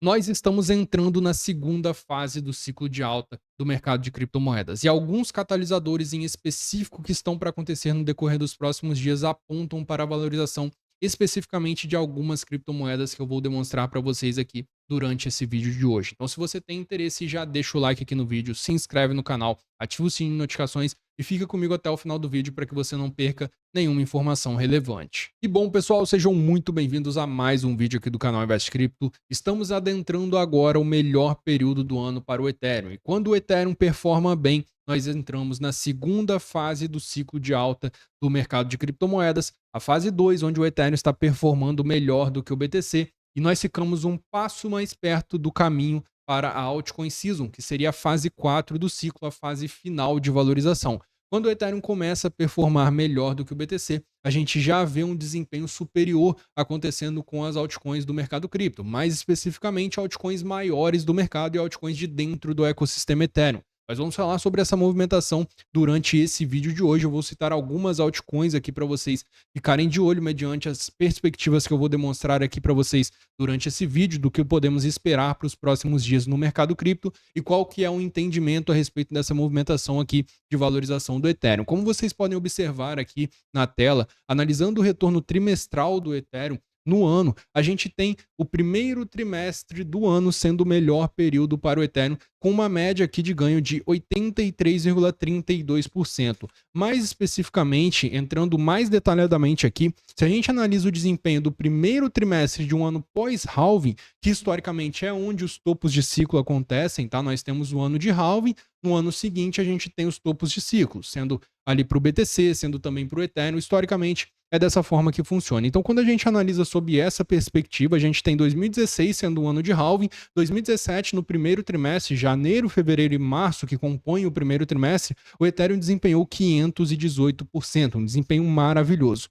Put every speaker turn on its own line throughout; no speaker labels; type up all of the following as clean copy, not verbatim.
Nós estamos entrando na segunda fase do ciclo de alta do mercado de criptomoedas e alguns catalisadores em específico que estão para acontecer no decorrer dos próximos dias apontam para a valorização especificamente de algumas criptomoedas que eu vou demonstrar para vocês aqui durante esse vídeo de hoje. Então, se você tem interesse, já deixa o like aqui no vídeo, se inscreve no canal, ativa o sininho de notificações e fica comigo até o final do vídeo para que você não perca nenhuma informação relevante. E bom, pessoal, sejam muito bem-vindos a mais um vídeo aqui do canal Invest Cripto. Estamos adentrando agora o melhor período do ano para o Ethereum. E quando o Ethereum performa bem, nós entramos na segunda fase do ciclo de alta do mercado de criptomoedas, a fase 2, onde o Ethereum está performando melhor do que o BTC, e nós ficamos um passo mais perto do caminho para a Altcoin Season, que seria a fase 4 do ciclo, a fase final de valorização. Quando o Ethereum começa a performar melhor do que o BTC, a gente já vê um desempenho superior acontecendo com as altcoins do mercado cripto, mais especificamente altcoins maiores do mercado e altcoins de dentro do ecossistema Ethereum. Nós vamos falar sobre essa movimentação durante esse vídeo de hoje. Eu vou citar algumas altcoins aqui para vocês ficarem de olho mediante as perspectivas que eu vou demonstrar aqui para vocês durante esse vídeo do que podemos esperar para os próximos dias no mercado cripto e qual que é o entendimento a respeito dessa movimentação aqui de valorização do Ethereum. Como vocês podem observar aqui na tela, analisando o retorno trimestral do Ethereum, no ano, a gente tem o primeiro trimestre do ano sendo o melhor período para o Ethereum, com uma média aqui de ganho de 83,32%. Mais especificamente, entrando mais detalhadamente aqui, se a gente analisa o desempenho do primeiro trimestre de um ano pós-halving, que historicamente é onde os topos de ciclo acontecem, tá? Nós temos o ano de halving, no ano seguinte a gente tem os topos de ciclo, sendo ali para o BTC, sendo também para o Ethereum, historicamente é dessa forma que funciona. Então, quando a gente analisa sob essa perspectiva, a gente tem 2016 sendo um ano de halving, 2017 no primeiro trimestre, janeiro, fevereiro e março, que compõem o primeiro trimestre, o Ethereum desempenhou 518%, um desempenho maravilhoso.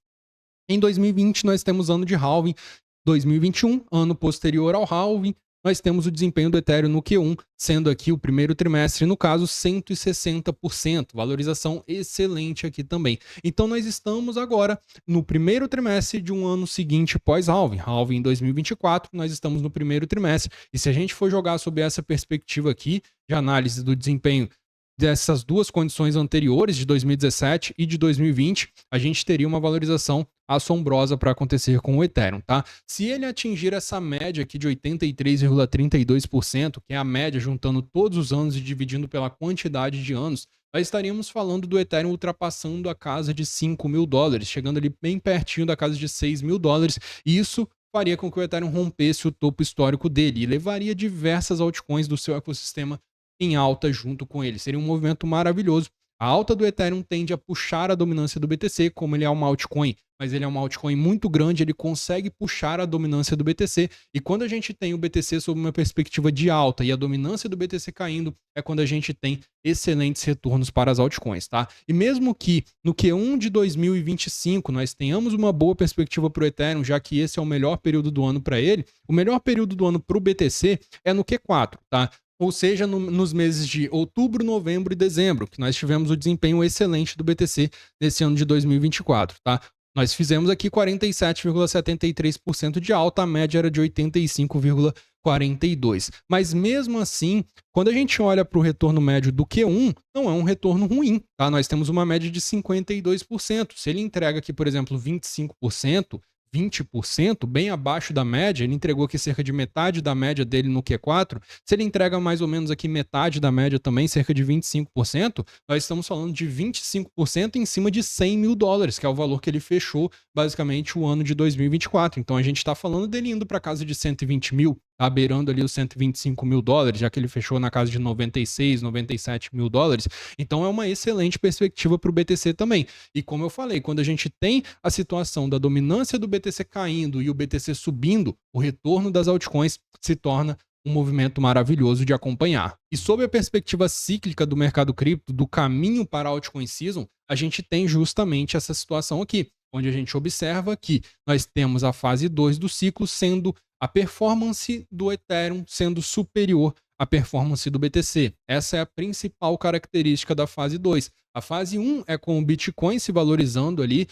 Em 2020, nós temos ano de halving, 2021, ano posterior ao halving, nós temos o desempenho do Ethereum no Q1, sendo aqui o primeiro trimestre, no caso, 160%, valorização excelente aqui também. Então, nós estamos agora no primeiro trimestre de um ano seguinte pós-halving, halving em 2024, nós estamos no primeiro trimestre, e se a gente for jogar sob essa perspectiva aqui de análise do desempenho dessas duas condições anteriores, de 2017 e de 2020, a gente teria uma valorização assombrosa para acontecer com o Ethereum, tá? Se ele atingir essa média aqui de 83,32%, que é a média juntando todos os anos e dividindo pela quantidade de anos, nós estaríamos falando do Ethereum ultrapassando a casa de $5.000, chegando ali bem pertinho da casa de $6.000, e isso faria com que o Ethereum rompesse o topo histórico dele e levaria diversas altcoins do seu ecossistema em alta junto com ele. Seria um movimento maravilhoso. A alta do Ethereum tende a puxar a dominância do BTC, como ele é uma altcoin, mas ele é uma altcoin muito grande, ele consegue puxar a dominância do BTC, e quando a gente tem o BTC sob uma perspectiva de alta e a dominância do BTC caindo, é quando a gente tem excelentes retornos para as altcoins, tá? E mesmo que no Q1 de 2025 nós tenhamos uma boa perspectiva para o Ethereum, já que esse é o melhor período do ano para ele, o melhor período do ano para o BTC é no Q4, tá? Ou seja, nos meses de outubro, novembro e dezembro, que nós tivemos o desempenho excelente do BTC nesse ano de 2024, tá? Nós fizemos aqui 47,73% de alta, a média era de 85,42%. Mas mesmo assim, quando a gente olha para o retorno médio do Q1, não é um retorno ruim, tá? Nós temos uma média de 52%. Se ele entrega aqui, por exemplo, 25%, 20%, bem abaixo da média, ele entregou aqui cerca de metade da média dele no Q4, se ele entrega mais ou menos aqui metade da média também, cerca de 25%, nós estamos falando de 25% em cima de $100.000, que é o valor que ele fechou basicamente o ano de 2024. Então a gente está falando dele indo para casa de 120 mil, tá beirando ali os $125.000, já que ele fechou na casa de 96, 97 mil dólares. Então é uma excelente perspectiva para o BTC também. E como eu falei, quando a gente tem a situação da dominância do BTC caindo e o BTC subindo, o retorno das altcoins se torna um movimento maravilhoso de acompanhar. E sob a perspectiva cíclica do mercado cripto, do caminho para a altcoin season, a gente tem justamente essa situação aqui, onde a gente observa que nós temos a fase 2 do ciclo sendo a performance do Ethereum sendo superior à performance do BTC. Essa é a principal característica da fase 2. A fase 1 é com o Bitcoin se valorizando ali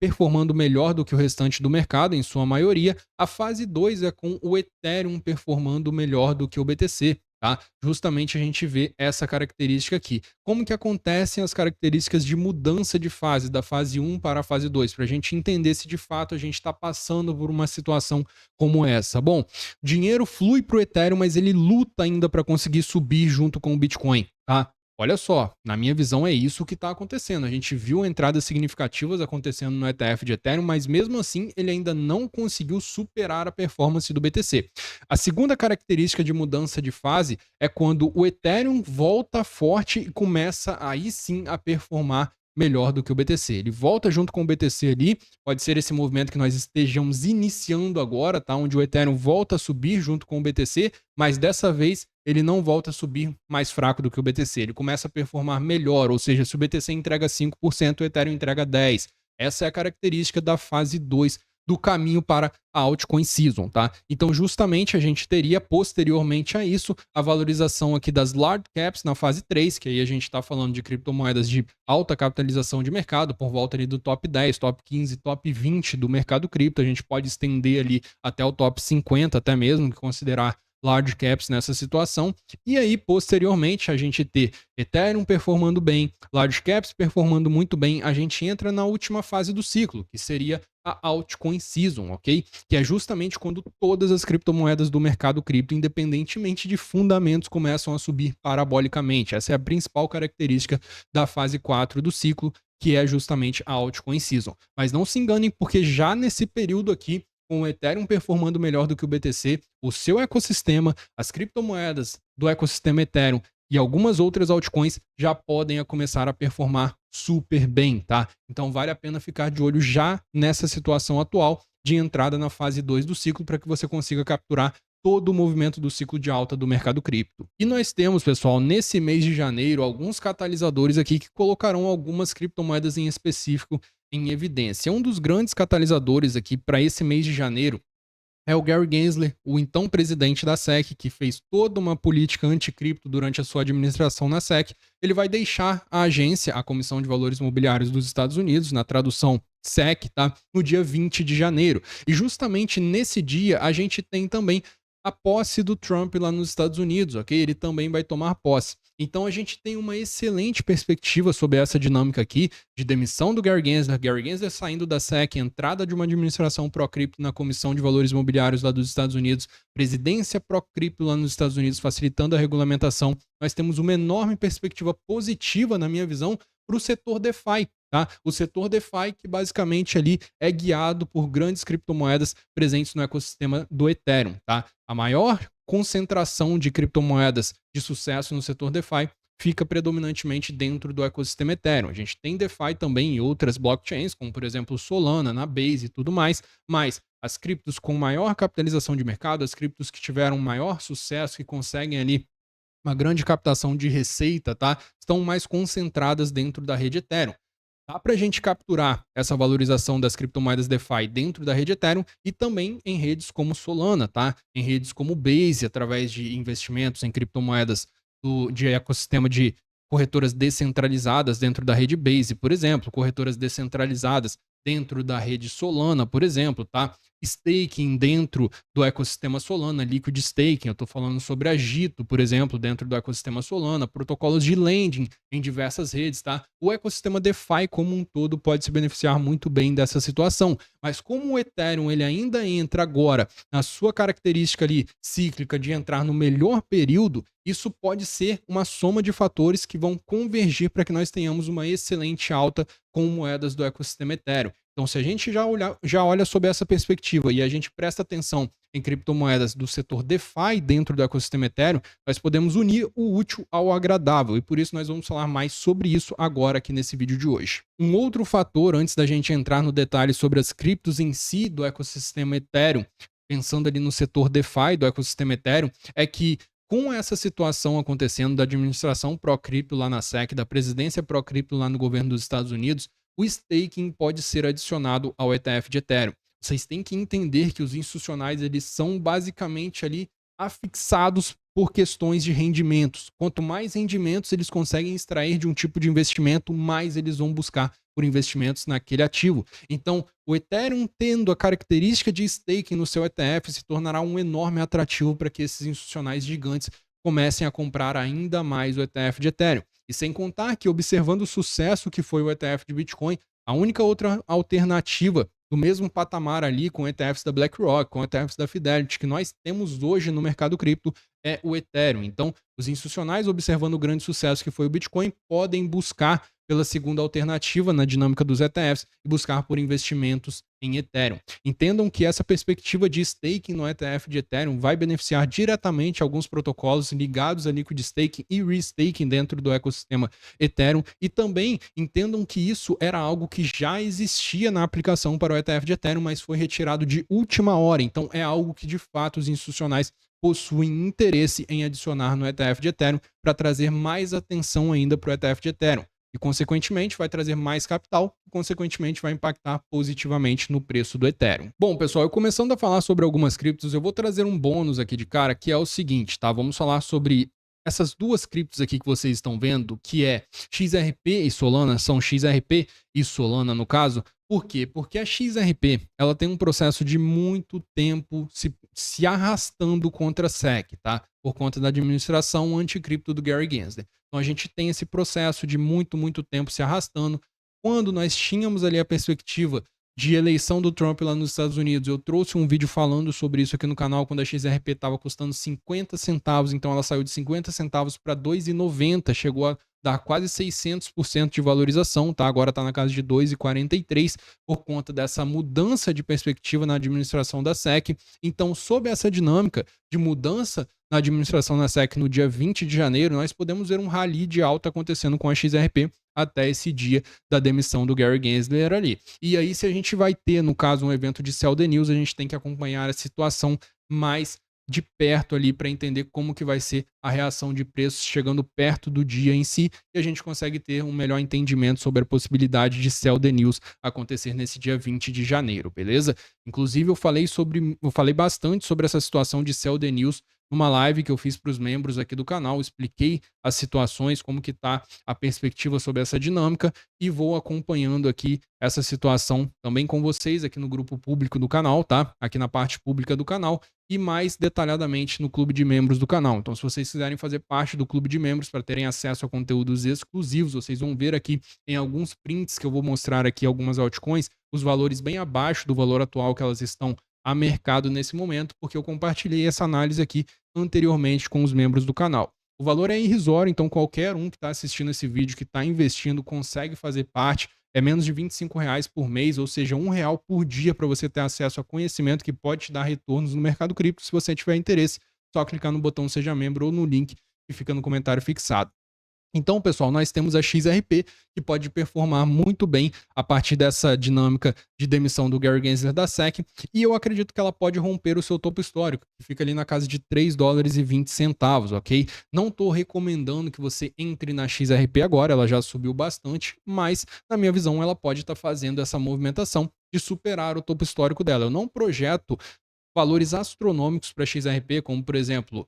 performando melhor do que o restante do mercado, em sua maioria. A fase 2 é com o Ethereum performando melhor do que o BTC. Tá? Justamente a gente vê essa característica aqui. Como que acontecem as características de mudança de fase, da fase 1 para a fase 2, para a gente entender se de fato a gente está passando por uma situação como essa. Bom, dinheiro flui para o Ethereum, mas ele luta ainda para conseguir subir junto com o Bitcoin. Tá? Olha só, na minha visão é isso que está acontecendo. A gente viu entradas significativas acontecendo no ETF de Ethereum, mas mesmo assim ele ainda não conseguiu superar a performance do BTC. A segunda característica de mudança de fase é quando o Ethereum volta forte e começa aí sim a performar melhor do que o BTC. Ele volta junto com o BTC ali, pode ser esse movimento que nós estejamos iniciando agora, tá? Onde o Ethereum volta a subir junto com o BTC, mas dessa vez ele não volta a subir mais fraco do que o BTC. Ele começa a performar melhor, ou seja, se o BTC entrega 5%, o Ethereum entrega 10%. Essa é a característica da fase 2 do caminho para a altcoin season, tá? Então, justamente a gente teria posteriormente a isso a valorização aqui das large caps na fase 3, que aí a gente está falando de criptomoedas de alta capitalização de mercado, por volta ali do top 10, top 15, top 20 do mercado cripto. A gente pode estender ali até o top 50 até mesmo, que considerar large caps nessa situação, e aí posteriormente a gente ter Ethereum performando bem, large caps performando muito bem, a gente entra na última fase do ciclo, que seria a altcoin season, ok? Que é justamente quando todas as criptomoedas do mercado cripto, independentemente de fundamentos, começam a subir parabolicamente. Essa é a principal característica da fase 4 do ciclo, que é justamente a altcoin season. Mas não se enganem, porque já nesse período aqui, com o Ethereum performando melhor do que o BTC, o seu ecossistema, as criptomoedas do ecossistema Ethereum e algumas outras altcoins já podem começar a performar super bem, tá? Então vale a pena ficar de olho já nessa situação atual de entrada na fase 2 do ciclo para que você consiga capturar todo o movimento do ciclo de alta do mercado cripto. E nós temos, pessoal, nesse mês de janeiro, alguns catalisadores aqui que colocarão algumas criptomoedas em específico em evidência. Um dos grandes catalisadores aqui para esse mês de janeiro é o Gary Gensler, o então presidente da SEC, que fez toda uma política anticripto durante a sua administração na SEC. Ele vai deixar a agência, a Comissão de Valores Imobiliários dos Estados Unidos, na tradução SEC, tá? No dia 20 de janeiro. E justamente nesse dia a gente tem também a posse do Trump lá nos Estados Unidos, ok? Ele também vai tomar posse. Então a gente tem uma excelente perspectiva sobre essa dinâmica aqui de demissão do Gary Gensler saindo da SEC, entrada de uma administração pró-cripto na Comissão de Valores Imobiliários lá dos Estados Unidos, presidência pró-cripto lá nos Estados Unidos, facilitando a regulamentação. Nós temos uma enorme perspectiva positiva, na minha visão, para o setor DeFi. Tá? O setor DeFi que basicamente ali é guiado por grandes criptomoedas presentes no ecossistema do Ethereum. Tá? A maior concentração de criptomoedas de sucesso no setor DeFi fica predominantemente dentro do ecossistema Ethereum. A gente tem DeFi também em outras blockchains, como por exemplo Solana, na Base e tudo mais, mas as criptos com maior capitalização de mercado, as criptos que tiveram maior sucesso, que conseguem ali uma grande captação de receita, tá? Estão mais concentradas dentro da rede Ethereum. Dá para a gente capturar essa valorização das criptomoedas DeFi dentro da rede Ethereum e também em redes como Solana, tá? Em redes como Base, através de investimentos em criptomoedas de ecossistema de corretoras descentralizadas dentro da rede Base, por exemplo, corretoras descentralizadas dentro da rede Solana, por exemplo, tá? Staking dentro do ecossistema Solana, Liquid Staking, eu estou falando sobre Agito, por exemplo, dentro do ecossistema Solana, protocolos de lending em diversas redes, tá? O ecossistema DeFi como um todo pode se beneficiar muito bem dessa situação, mas como o Ethereum ele ainda entra agora na sua característica ali cíclica de entrar no melhor período, isso pode ser uma soma de fatores que vão convergir para que nós tenhamos uma excelente alta com moedas do ecossistema Ethereum. Então, se a gente já olha sob essa perspectiva e a gente presta atenção em criptomoedas do setor DeFi dentro do ecossistema Ethereum, nós podemos unir o útil ao agradável e por isso nós vamos falar mais sobre isso agora aqui nesse vídeo de hoje. Um outro fator, antes da gente entrar no detalhe sobre as criptos em si do ecossistema Ethereum, pensando ali no setor DeFi do ecossistema Ethereum, é que com essa situação acontecendo da administração pró-cripto lá na SEC, da presidência pró-cripto lá no governo dos Estados Unidos, o staking pode ser adicionado ao ETF de Ethereum. Vocês têm que entender que os institucionais eles são basicamente ali afixados por questões de rendimentos. Quanto mais rendimentos eles conseguem extrair de um tipo de investimento, mais eles vão buscar por investimentos naquele ativo. Então, o Ethereum tendo a característica de staking no seu ETF se tornará um enorme atrativo para que esses institucionais gigantes comecem a comprar ainda mais o ETF de Ethereum. E sem contar que, observando o sucesso que foi o ETF de Bitcoin, a única outra alternativa do mesmo patamar ali com ETFs da BlackRock, com ETFs da Fidelity, que nós temos hoje no mercado cripto, é o Ethereum. Então, os institucionais, observando o grande sucesso que foi o Bitcoin, podem buscar pela segunda alternativa na dinâmica dos ETFs e buscar por investimentos em Ethereum. Entendam que essa perspectiva de staking no ETF de Ethereum vai beneficiar diretamente alguns protocolos ligados a Liquid Staking e Restaking dentro do ecossistema Ethereum, e também entendam que isso era algo que já existia na aplicação para o ETF de Ethereum, mas foi retirado de última hora. Então é algo que de fato os institucionais possuem interesse em adicionar no ETF de Ethereum para trazer mais atenção ainda para o ETF de Ethereum. E, consequentemente, vai trazer mais capital e, consequentemente, vai impactar positivamente no preço do Ethereum. Bom, pessoal, eu começando a falar sobre algumas criptos, eu vou trazer um bônus aqui de cara, que é o seguinte, tá? Vamos falar sobre essas duas criptos aqui que vocês estão vendo, que é XRP e Solana, são XRP e Solana no caso. Por quê? Porque a XRP ela tem um processo de muito tempo se arrastando contra a SEC, tá? Por conta da administração anticripto do Gary Gensler. Então a gente tem esse processo de muito tempo se arrastando. Quando nós tínhamos ali a perspectiva de eleição do Trump lá nos Estados Unidos, eu trouxe um vídeo falando sobre isso aqui no canal, quando a XRP estava custando 50 centavos, então ela saiu de 50 centavos para 2,90, chegou a dar quase 600% de valorização, tá? Agora está na casa de 2,43 por conta dessa mudança de perspectiva na administração da SEC. Então, sob essa dinâmica de mudança na administração da SEC no dia 20 de janeiro, nós podemos ver um rally de alta acontecendo com a XRP até esse dia da demissão do Gary Gensler ali. E aí, se a gente vai ter, no caso, um evento de sell the news, a gente tem que acompanhar a situação mais de perto ali para entender como que vai ser a reação de preços chegando perto do dia em si, e a gente consegue ter um melhor entendimento sobre a possibilidade de sell the news acontecer nesse dia 20 de janeiro, beleza? Inclusive eu falei bastante sobre essa situação de sell the news numa live que eu fiz para os membros aqui do canal, expliquei as situações, como que tá a perspectiva sobre essa dinâmica, e vou acompanhando aqui essa situação também com vocês aqui no grupo público do canal, tá? Aqui na parte pública do canal, e mais detalhadamente no clube de membros do canal. Então, se vocês quiserem fazer parte do clube de membros para terem acesso a conteúdos exclusivos, vocês vão ver aqui em alguns prints que eu vou mostrar aqui algumas altcoins, os valores bem abaixo do valor atual que elas estão a mercado nesse momento, porque eu compartilhei essa análise aqui anteriormente com os membros do canal. O valor é irrisório, então qualquer um que está assistindo esse vídeo, que está investindo, consegue fazer parte. É menos de R$ 25 por mês, ou seja, R$ 1 por dia para você ter acesso a conhecimento que pode te dar retornos no mercado cripto. Se você tiver interesse, só clicar no botão Seja Membro ou no link que fica no comentário fixado. Então, pessoal, nós temos a XRP, que pode performar muito bem a partir dessa dinâmica de demissão do Gary Gensler da SEC, e eu acredito que ela pode romper o seu topo histórico, que fica ali na casa de $3,20, ok? Não estou recomendando que você entre na XRP agora, ela já subiu bastante, mas, na minha visão, ela pode estar fazendo essa movimentação de superar o topo histórico dela. Eu não projeto valores astronômicos para a XRP, como, por exemplo,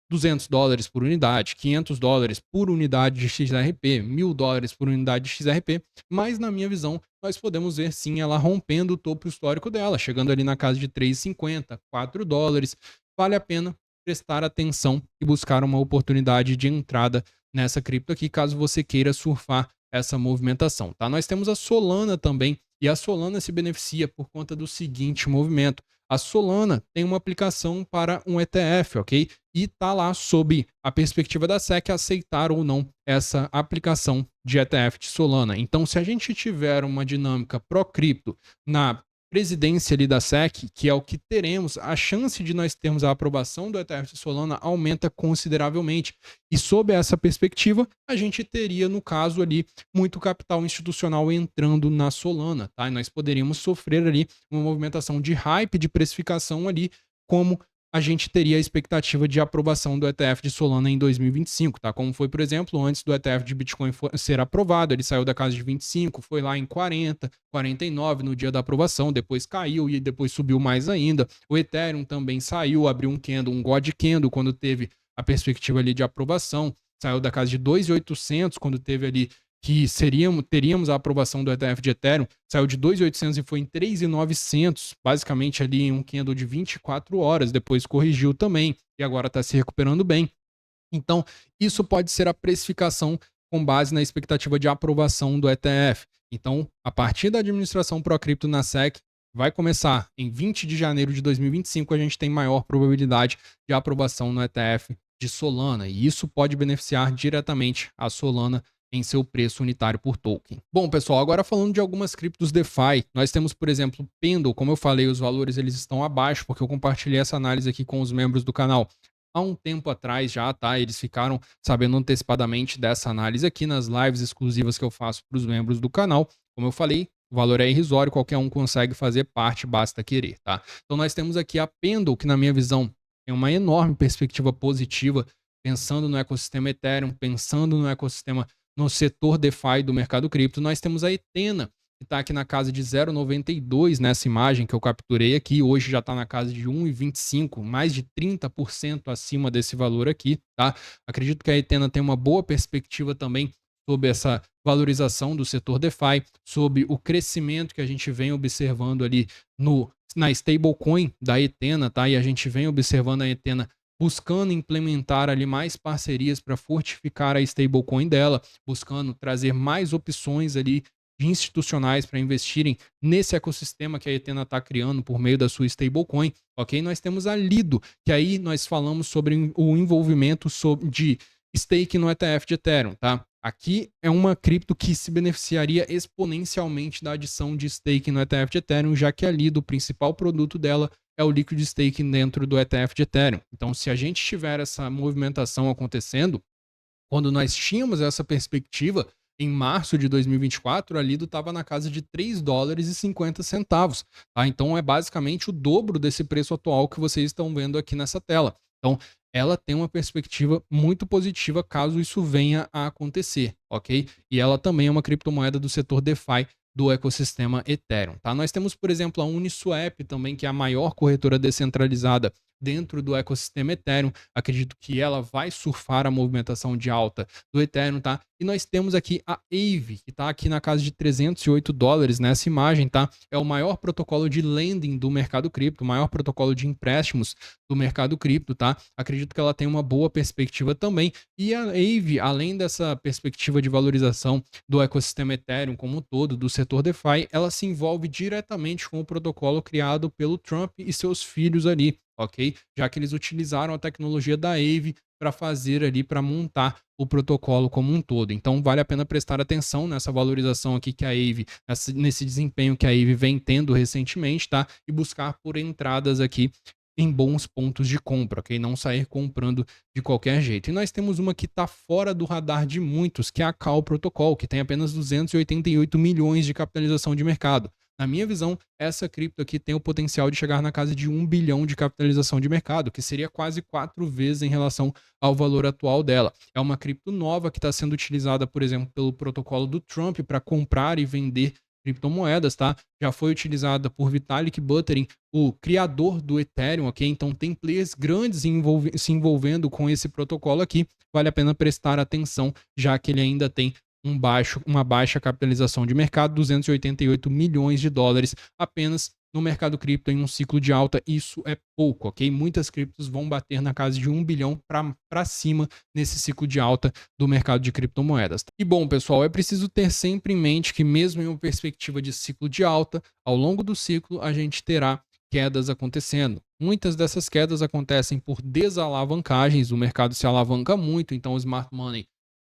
$200 por unidade, $500 por unidade de XRP, $1.000 por unidade de XRP, mas na minha visão nós podemos ver sim ela rompendo o topo histórico dela, chegando ali na casa de $3,50, $4. Vale a pena prestar atenção e buscar uma oportunidade de entrada nessa cripto aqui, caso você queira surfar essa movimentação, tá? Nós temos a Solana também, e a Solana se beneficia por conta do seguinte movimento. A Solana tem uma aplicação para um ETF, ok? E está lá sob a perspectiva da SEC aceitar ou não essa aplicação de ETF de Solana. Então, se a gente tiver uma dinâmica pró-cripto na presidência ali da SEC, que é o que teremos, a chance de nós termos a aprovação do ETF de Solana aumenta consideravelmente. E sob essa perspectiva, a gente teria, no caso ali, muito capital institucional entrando na Solana, tá? E nós poderíamos sofrer ali uma movimentação de hype, de precificação ali, como a gente teria a expectativa de aprovação do ETF de Solana em 2025, tá? Como foi, por exemplo, antes do ETF de Bitcoin ser aprovado, ele saiu da casa de 25, foi lá em 40, 49 no dia da aprovação, depois caiu e depois subiu mais ainda. O Ethereum também saiu, abriu um candle, um God Candle, quando teve a perspectiva ali de aprovação, saiu da casa de 2.800 quando teve ali que teríamos a aprovação do ETF de Ethereum, saiu de 2.800 e foi em 3.900, basicamente ali em um candle de 24 horas, depois corrigiu também e agora está se recuperando bem. Então, isso pode ser a precificação com base na expectativa de aprovação do ETF. Então, a partir da administração ProCrypto na SEC, vai começar em 20 de janeiro de 2025, a gente tem maior probabilidade de aprovação no ETF de Solana, e isso pode beneficiar diretamente a Solana em seu preço unitário por token. Bom, pessoal, agora falando de algumas criptos DeFi, nós temos, por exemplo, Pendle. Como eu falei, os valores eles estão abaixo, porque eu compartilhei essa análise aqui com os membros do canal há um tempo atrás já, tá? Eles ficaram sabendo antecipadamente dessa análise aqui nas lives exclusivas que eu faço para os membros do canal. Como eu falei, o valor é irrisório, qualquer um consegue fazer parte, basta querer, tá? Então nós temos aqui a Pendle, que na minha visão tem uma enorme perspectiva positiva, pensando no ecossistema Ethereum, pensando no ecossistema, no setor DeFi do mercado cripto. Nós temos a Ethena, que está aqui na casa de 0,92 nessa imagem que eu capturei aqui. Hoje já está na casa de 1,25, mais de 30% acima desse valor aqui, tá? Acredito que a Ethena tem uma boa perspectiva também sobre essa valorização do setor DeFi, sobre o crescimento que a gente vem observando ali na stablecoin da Ethena, tá? E a gente vem observando a Ethena buscando implementar ali mais parcerias para fortificar a stablecoin dela, buscando trazer mais opções ali institucionais para investirem nesse ecossistema que a Ethena está criando por meio da sua stablecoin, ok? Nós temos a Lido, que aí nós falamos sobre o envolvimento de stake no ETF de Ethereum, tá? Aqui é uma cripto que se beneficiaria exponencialmente da adição de stake no ETF de Ethereum, já que a Lido, o principal produto dela, é o liquid staking dentro do ETF de Ethereum. Então, se a gente tiver essa movimentação acontecendo, quando nós tínhamos essa perspectiva, em março de 2024, a Lido estava na casa de 3 dólares e 50 centavos. Tá? Então é basicamente o dobro desse preço atual que vocês estão vendo aqui nessa tela. Então ela tem uma perspectiva muito positiva caso isso venha a acontecer, ok? E ela também é uma criptomoeda do setor DeFi do ecossistema Ethereum. Tá? Nós temos, por exemplo, a Uniswap também, que é a maior corretora descentralizada dentro do ecossistema Ethereum. Acredito que ela vai surfar a movimentação de alta do Ethereum, tá? E nós temos aqui a Aave, que está aqui na casa de 308 dólares nessa imagem, tá? É o maior protocolo de lending do mercado cripto, o maior protocolo de empréstimos do mercado cripto, tá? Acredito que ela tem uma boa perspectiva também. E a Aave, além dessa perspectiva de valorização do ecossistema Ethereum como um todo, do setor DeFi, ela se envolve diretamente com o protocolo criado pelo Trump e seus filhos ali, ok? Já que eles utilizaram a tecnologia da Aave para fazer ali, para montar o protocolo como um todo. Então vale a pena prestar atenção nessa valorização aqui que a Aave, nesse desempenho que a Aave vem tendo recentemente, tá? E buscar por entradas aqui em bons pontos de compra, ok? Não sair comprando de qualquer jeito. E nós temos uma que está fora do radar de muitos, que é a Cal Protocol, que tem apenas 288 milhões de capitalização de mercado. Na minha visão, essa cripto aqui tem o potencial de chegar na casa de 1 bilhão de capitalização de mercado, que seria quase 4 vezes em relação ao valor atual dela. É uma cripto nova que está sendo utilizada, por exemplo, pelo protocolo do Trump para comprar e vender criptomoedas, tá? Já foi utilizada por Vitalik Buterin, o criador do Ethereum, ok? Então tem players grandes se envolvendo com esse protocolo aqui. Vale a pena prestar atenção, já que ele ainda tem uma baixa capitalização de mercado, 288 milhões de dólares apenas no mercado cripto em um ciclo de alta. Isso é pouco, ok? Muitas criptos vão bater na casa de 1 bilhão para cima nesse ciclo de alta do mercado de criptomoedas. E bom, pessoal, é preciso ter sempre em mente que mesmo em uma perspectiva de ciclo de alta, ao longo do ciclo a gente terá quedas acontecendo. Muitas dessas quedas acontecem por desalavancagens, o mercado se alavanca muito, então o smart money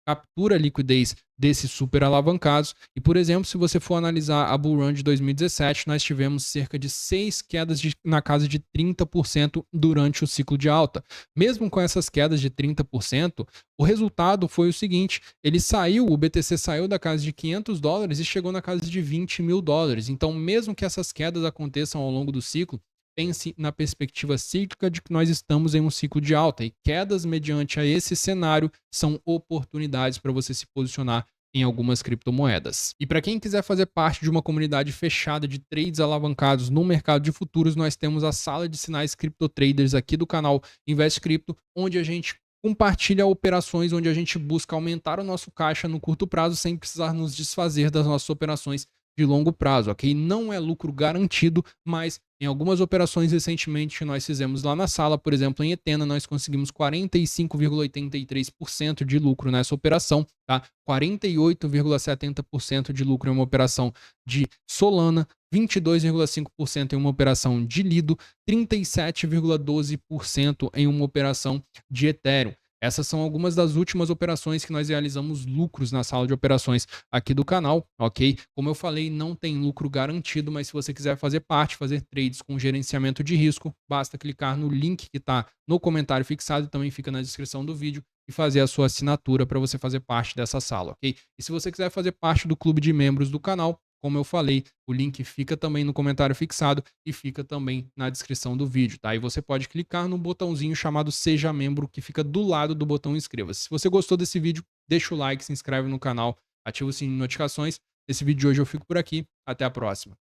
captura a liquidez desses super alavancados. E, por exemplo, se você for analisar a Bull Run de 2017, nós tivemos cerca de 6 quedas na casa de 30% durante o ciclo de alta. Mesmo com essas quedas de 30%, o resultado foi o seguinte: o BTC saiu da casa de 500 dólares e chegou na casa de 20 mil dólares. Então, mesmo que essas quedas aconteçam ao longo do ciclo, pense na perspectiva cíclica de que nós estamos em um ciclo de alta e quedas mediante a esse cenário são oportunidades para você se posicionar em algumas criptomoedas. E para quem quiser fazer parte de uma comunidade fechada de trades alavancados no mercado de futuros, nós temos a sala de sinais Crypto Traders aqui do canal Invest Crypto, onde a gente compartilha operações, onde a gente busca aumentar o nosso caixa no curto prazo sem precisar nos desfazer das nossas operações de longo prazo, ok? Não é lucro garantido, mas em algumas operações recentemente que nós fizemos lá na sala, por exemplo, em Etena, nós conseguimos 45,83% de lucro nessa operação, tá? 48,70% de lucro em uma operação de Solana, 22,5% em uma operação de Lido, 37,12% em uma operação de Ethereum. Essas são algumas das últimas operações que nós realizamos lucros na sala de operações aqui do canal, ok? Como eu falei, não tem lucro garantido, mas se você quiser fazer parte, fazer trades com gerenciamento de risco, basta clicar no link que está no comentário fixado e também fica na descrição do vídeo e fazer a sua assinatura para você fazer parte dessa sala, ok? E se você quiser fazer parte do clube de membros do canal, como eu falei, o link fica também no comentário fixado e fica também na descrição do vídeo, tá? E você pode clicar no botãozinho chamado Seja Membro, que fica do lado do botão Inscreva-se. Se você gostou desse vídeo, deixa o like, se inscreve no canal, ativa o sininho de notificações. Esse vídeo de hoje eu fico por aqui. Até a próxima.